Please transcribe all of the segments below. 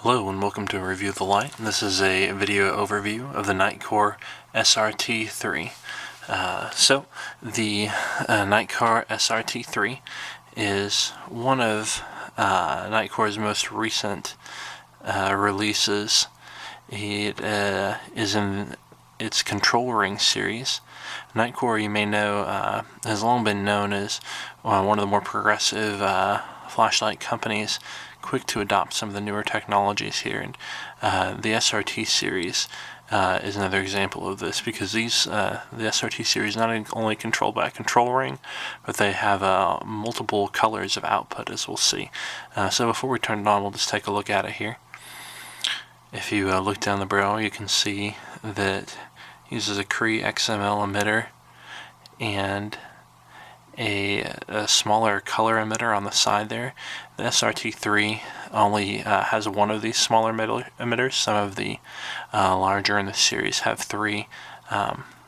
Hello and welcome to Review the Light. This is a video overview of the Nitecore SRT3. So the Nitecore SRT3 is one of Nitecore's most recent releases. It is in its control ring series. Nitecore, you may know, has long been known as one of the more progressive flashlight companies, quick to adopt some of the newer technologies here, and the SRT series is another example of this, because the SRT series not only controlled by a control ring, but they have multiple colors of output, as we'll see. So before we turn it on, we'll just take a look at it here. If you look down the barrel, you can see that it uses a Cree XML emitter and a smaller color emitter on the side there. The SRT3 only has one of these smaller emitters. Some of the larger in the series have three.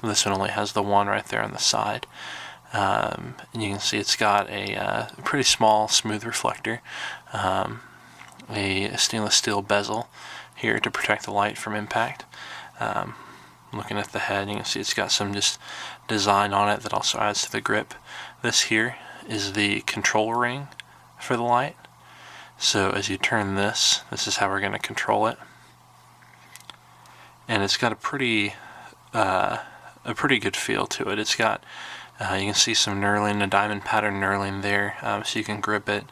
This one only has the one right there on the side. And you can see it's got a pretty small smooth reflector, a stainless steel bezel here to protect the light from impact. Looking at the head, you can see it's got some just design on it that also adds to the grip. This here is the control ring for the light. So as you turn this is how we're going to control it. And it's got a pretty good feel to it. It's got, you can see some knurling, a diamond pattern knurling there, so you can grip it.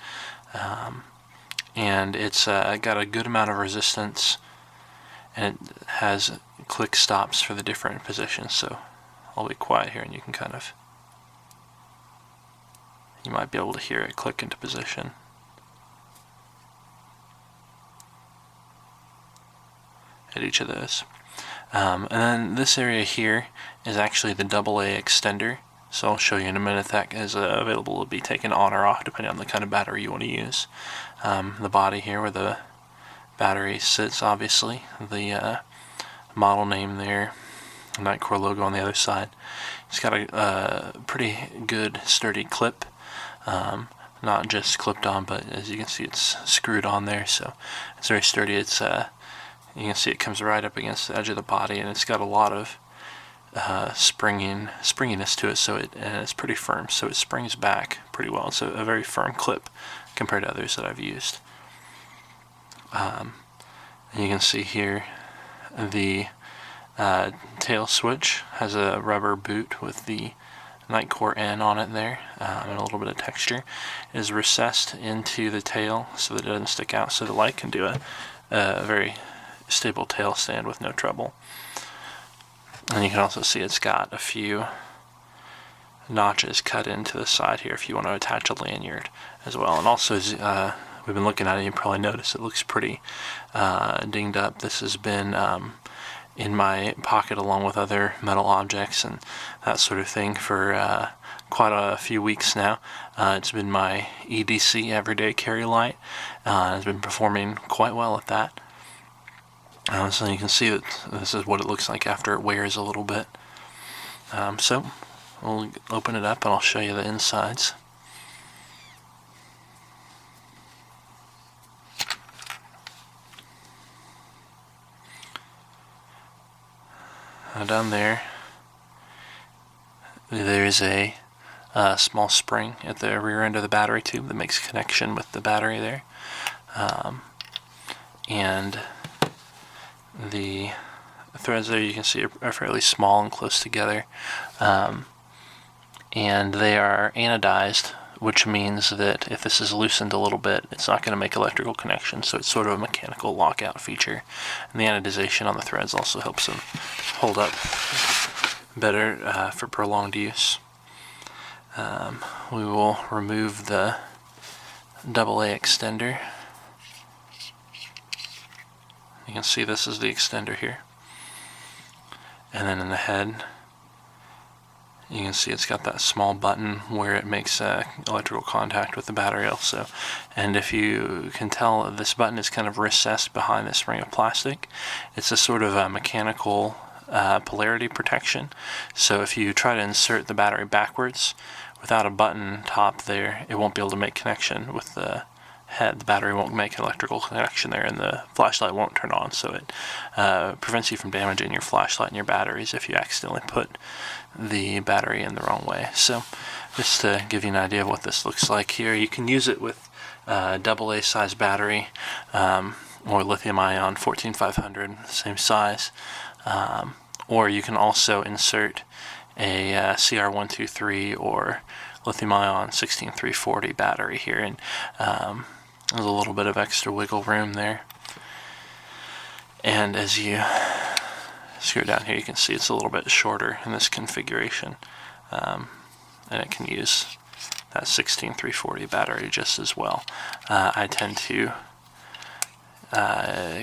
And it's got a good amount of resistance, and it has click stops for the different positions. So I'll be quiet here and you can you might be able to hear it click into position. At each of those. And then this area here is actually the AA extender. So I'll show you in a minute. That is available to be taken on or off depending on the kind of battery you want to use. The body here where the battery sits, obviously. The model name there, Nitecore logo on the other side. It's got a pretty good sturdy clip, not just clipped on, but as you can see it's screwed on there, so it's very sturdy. It's you can see it comes right up against the edge of the body, and it's got a lot of springiness to it, so and it's pretty firm, so it springs back pretty well. It's a very firm clip compared to others that I've used. And you can see here the tail switch has a rubber boot with the Nitecore N on it there, and a little bit of texture. It is recessed into the tail so that it doesn't stick out, so the light can do a very stable tail stand with no trouble. And you can also see it's got a few notches cut into the side here if you want to attach a lanyard as well. And also, as we've been looking at it, you probably noticed it looks pretty dinged up. This has been in my pocket along with other metal objects and that sort of thing for quite a few weeks now. It's been my EDC everyday carry light. It's been performing quite well at that. So you can see that this is what it looks like after it wears a little bit. So we'll open it up and I'll show you the insides. Down there is a small spring at the rear end of the battery tube that makes connection with the battery there, and the threads there you can see are fairly small and close together, and they are anodized, which means that if this is loosened a little bit, it's not going to make electrical connections, so it's sort of a mechanical lockout feature. And the anodization on the threads also helps them hold up better for prolonged use. We will remove the AA extender. You can see this is the extender here. And then in the head, you can see it's got that small button where it makes electrical contact with the battery also. And if you can tell, this button is kind of recessed behind this ring of plastic. It's a sort of a mechanical polarity protection. So if you try to insert the battery backwards without a button top there, it won't be able to make connection with the head, the battery won't make an electrical connection there, and the flashlight won't turn on, so it prevents you from damaging your flashlight and your batteries if you accidentally put the battery in the wrong way. So just to give you an idea of what this looks like here, you can use it with AA size battery, or lithium-ion 14500, same size, or you can also insert a CR123 or lithium-ion 16340 battery here, and there's a little bit of extra wiggle room there. And as you screw down here, you can see it's a little bit shorter in this configuration, and it can use that 16340 battery just as well. I tend to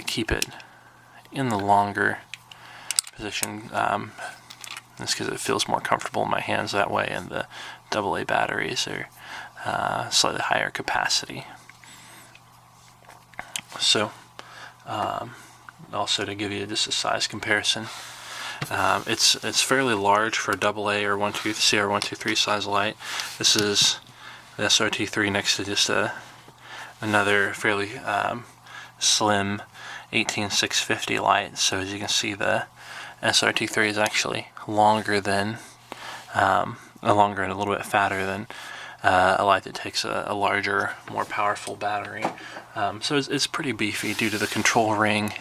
keep it in the longer position, just because it feels more comfortable in my hands that way, and the AA batteries are slightly higher capacity. So also to give you just a size comparison, it's fairly large for a AA or CR123 size light. This is the SRT3 next to just another fairly slim 18650 light. So as you can see, the SRT3 is actually longer than, longer and a little bit fatter than a light that takes a larger, more powerful battery. So it's pretty beefy due to the control ring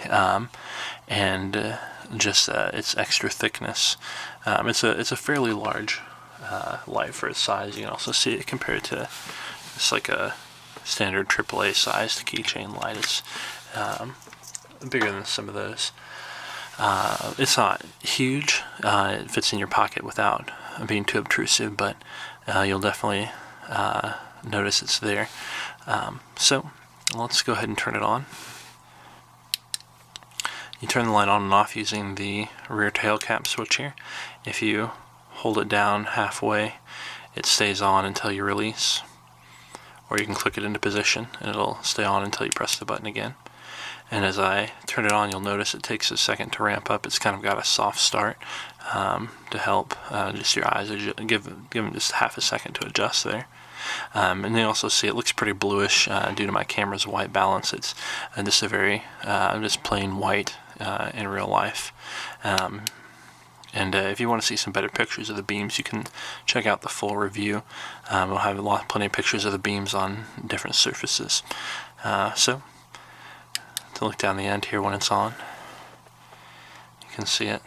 and just its extra thickness. It's a fairly large light for its size. You can also see it compared to just like a standard AAA sized keychain light. It's bigger than some of those. It's not huge. It fits in your pocket without being too obtrusive, but you'll definitely notice it's there. So let's go ahead and turn it on. You turn the light on and off using the rear tail cap switch here. If you hold it down halfway, it stays on until you release, or you can click it into position and it'll stay on until you press the button again. And as I turn it on, you'll notice it takes a second to ramp up. It's kind of got a soft start to help just your eyes, give them just half a second to adjust there. And you also see it looks pretty bluish due to my camera's white balance. It's just a very just plain white in real life. And if you want to see some better pictures of the beams, you can check out the full review. We'll have plenty of pictures of the beams on different surfaces. So to look down the end here when it's on, you can see it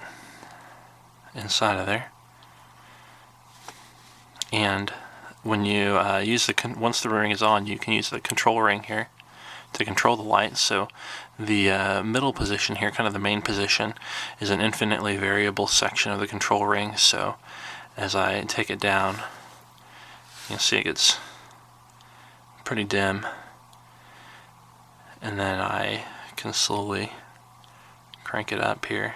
inside of there. And when you use once the ring is on, you can use the control ring here to control the light. So the middle position here, kind of the main position, is an infinitely variable section of the control ring. So as I take it down, you'll see it gets pretty dim, and then I can slowly crank it up here,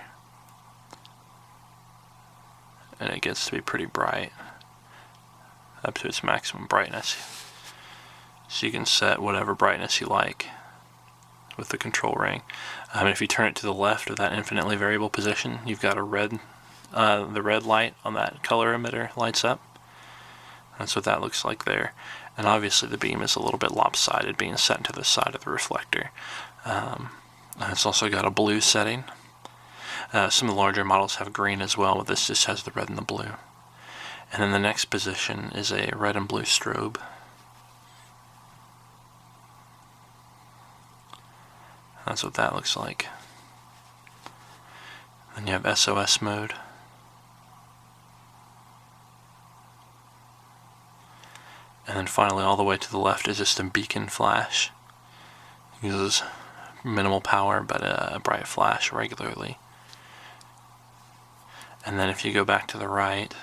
and it gets to be pretty bright, up to its maximum brightness. So you can set whatever brightness you like with the control ring. And if you turn it to the left of that infinitely variable position, you've got a red, the red light on that color emitter lights up. That's what that looks like there. And obviously the beam is a little bit lopsided, being set to the side of the reflector. It's also got a blue setting. Some of the larger models have green as well, but this just has the red and the blue. And then the next position is a red and blue strobe. That's what that looks like. Then you have Sos Mode. And then finally, all the way to the left is just a beacon flash. It uses minimal power, but a bright flash regularly. And then if you go back to the right,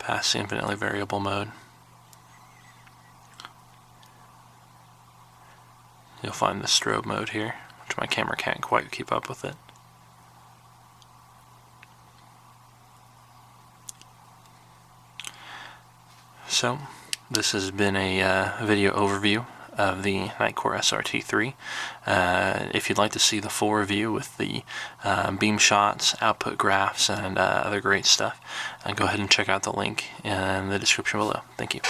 past the infinitely variable mode, you'll find the strobe mode here, which my camera can't quite keep up with it. So this has been a video overview of the Nitecore SRT3. If you'd like to see the full review with the beam shots, output graphs, and other great stuff, go ahead and check out the link in the description below. Thank you.